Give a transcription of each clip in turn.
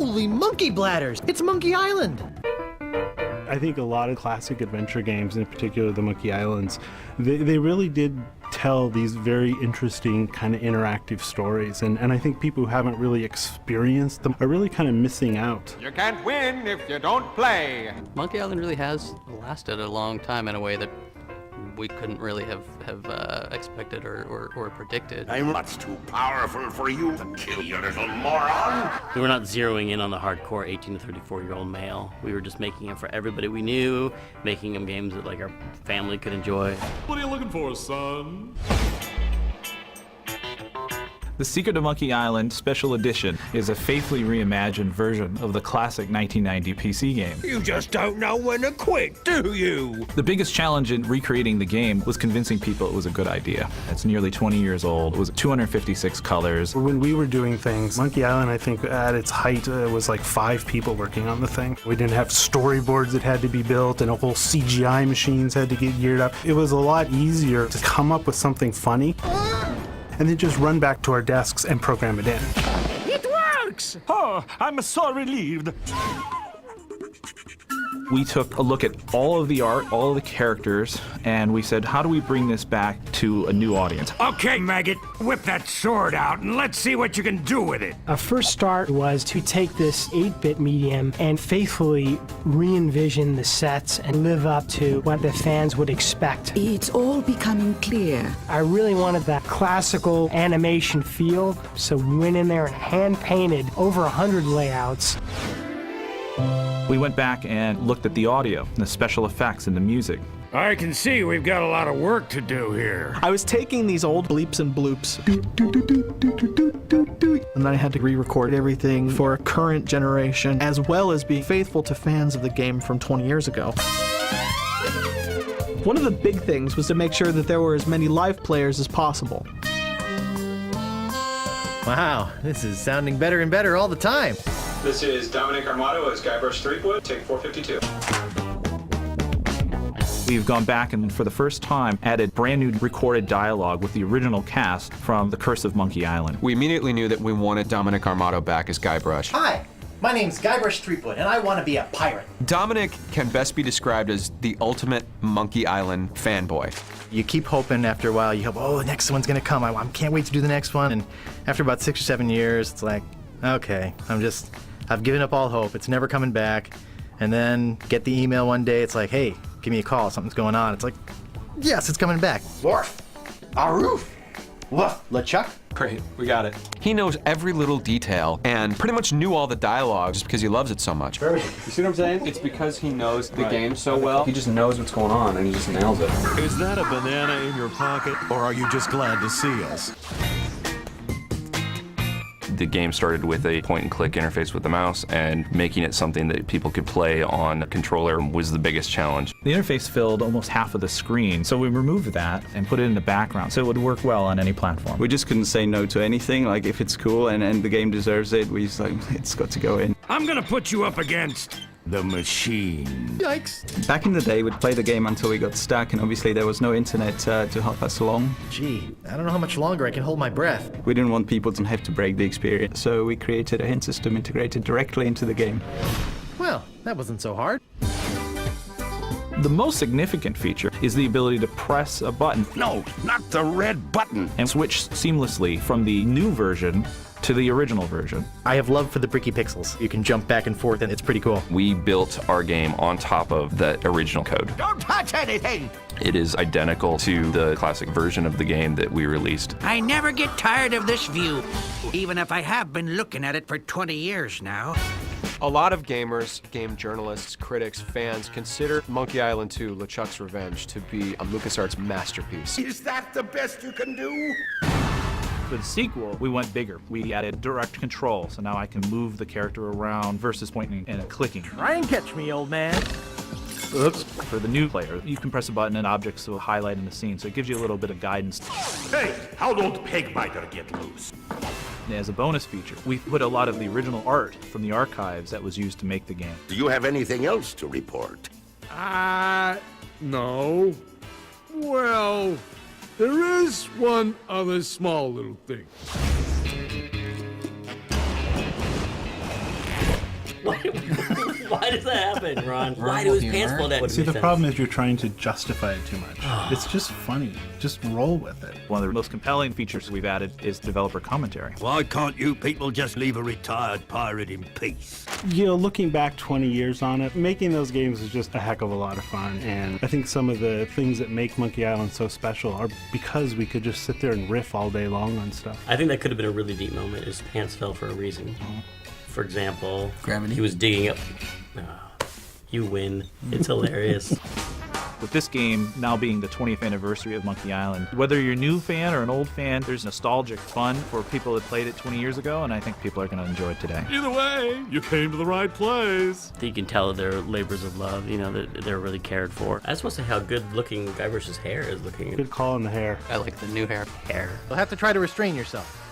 Holy monkey bladders! It's Monkey Island! I think a lot of classic adventure games, in particular the Monkey Islands, they really did tell these very interesting kind of interactive stories. And I think people who haven't really experienced them are really kind of missing out. You can't win if you don't play. Monkey Island really has lasted a long time in a way that we couldn't really have expected or predicted. I'm much too powerful for you to kill, you little moron! We were not zeroing in on the hardcore 18 to 34-year-old male. We were just making them for everybody we knew, making them games that like our family could enjoy. What are you looking for, son? The Secret of Monkey Island Special Edition is a faithfully reimagined version of the classic 1990 PC game. You just don't know when to quit, do you? The biggest challenge in recreating the game was convincing people it was a good idea. It's nearly 20 years old. It was 256 colors. When we were doing things, Monkey Island, I think at its height, was like 5 people working on the thing. We didn't have storyboards that had to be built and a whole CGI machines had to get geared up. It was a lot easier to come up with something funny and then just run back to our desks and program it in. It works! Oh, I'm so relieved. We took a look at all of the art, all of the characters, and we said, how do we bring this back to a new audience? Okay, maggot, whip that sword out and let's see what you can do with it. Our first start was to take this 8-bit medium and faithfully re-envision the sets and live up to what the fans would expect. It's all becoming clear. I really wanted that classical animation feel, so we went in there and hand-painted over 100 layouts. We went back and looked at the audio, the special effects, and the music. I can see we've got a lot of work to do here. I was taking these old bleeps and bloops, and then I had to re-record everything for a current generation, as well as be faithful to fans of the game from 20 years ago. One of the big things was to make sure that there were as many live players as possible. Wow, this is sounding better and better all the time. This is Dominic Armato as Guybrush Threepwood, take 452. We've gone back and for the first time added brand new recorded dialogue with the original cast from The Curse of Monkey Island. We immediately knew that we wanted Dominic Armato back as Guybrush. Hi, my name's Guybrush Threepwood, and I want to be a pirate. Dominic can best be described as the ultimate Monkey Island fanboy. You keep hoping after a while, you hope, oh, the next one's gonna come. I can't wait to do the next one. And after about 6 or 7 years, it's like, okay, I've given up all hope. It's never coming back. And then get the email one day. It's like, hey, give me a call. Something's going on. It's like, yes, it's coming back. Worf! Aroof! Woof, LeChuck. Great, we got it. He knows every little detail and pretty much knew all the dialogue just because he loves it so much. You see what I'm saying? It's because he knows the game so well. He just knows what's going on and he just nails it. Is that a banana in your pocket, or are you just glad to see us? The game started with a point-and-click interface with the mouse, and making it something that people could play on a controller was the biggest challenge. The interface filled almost half of the screen, so we removed that and put it in the background so it would work well on any platform. We just couldn't say no to anything. Like, if it's cool and the game deserves it, we just like, it's got to go in. I'm gonna put you up against the machine. Yikes. Back in the day, we'd play the game until we got stuck, and obviously there was no internet to help us along. Gee, I don't know how much longer I can hold my breath. We didn't want people to have to break the experience, so we created a hint system integrated directly into the game. Well, that wasn't so hard. The most significant feature is the ability to press a button. No, not the red button. And switch seamlessly from the new version to the original version. I have love for the bricky pixels. You can jump back and forth, and it's pretty cool. We built our game on top of the original code. Don't touch anything! It is identical to the classic version of the game that we released. I never get tired of this view, even if I have been looking at it for 20 years now. A lot of gamers, game journalists, critics, fans consider Monkey Island 2: LeChuck's Revenge to be a LucasArts masterpiece. Is that the best you can do? For the sequel, we went bigger. We added direct control, so now I can move the character around versus pointing and clicking. Try and catch me, old man. Oops. For the new player, you can press a button and objects will highlight in the scene, so it gives you a little bit of guidance. Hey, how'd old Pegbiter get loose? As a bonus feature, we put a lot of the original art from the archives that was used to make the game. Do you have anything else to report? No. Well, there is one other small little thing. Why does that happen, Ron? Why do his pants fall down? See, the problem is you're trying to justify it too much. It's just funny. Just roll with it. One of the most compelling features we've added is developer commentary. Why can't you people just leave a retired pirate in peace? You know, looking back 20 years on it, making those games is just a heck of a lot of fun. And I think some of the things that make Monkey Island so special are because we could just sit there and riff all day long on stuff. I think that could have been a really deep moment. His pants fell for a reason. For example, gravity. He was digging up. You win. It's hilarious. With this game now being the 20th anniversary of Monkey Island, whether you're a new fan or an old fan, there's nostalgic fun for people that played it 20 years ago, and I think people are going to enjoy it today. Either way, you came to the right place. You can tell that they're labors of love, you know, that they're really cared for. I just want to say how good looking Guybrush's hair is looking. Good call on the hair. I like the new hair. You'll have to try to restrain yourself.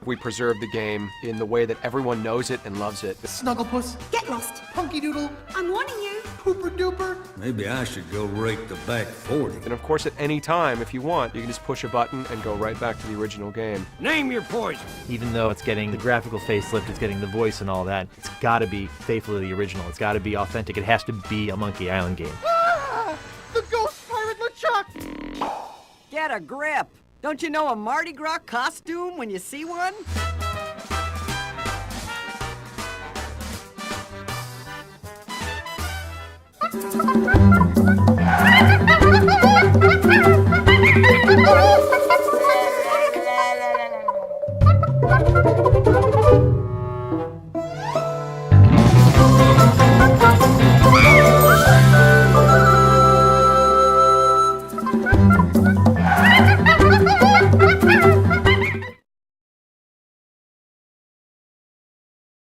We preserve the game in the way that everyone knows it and loves it. Snugglepuss, Get lost. Punky Doodle, I'm warning you. Pooper Duper. Maybe I should go rake the back 40. And of course, at any time, if you want, you can just push a button and go right back to the original game. Name your poison. Even though it's getting the graphical facelift, it's getting the voice and all that, it's got to be faithful to the original. It's got to be authentic. It has to be a Monkey Island game. The ghost pirate LeChuck. Get a grip. Don't you know a Mardi Gras costume when you see one?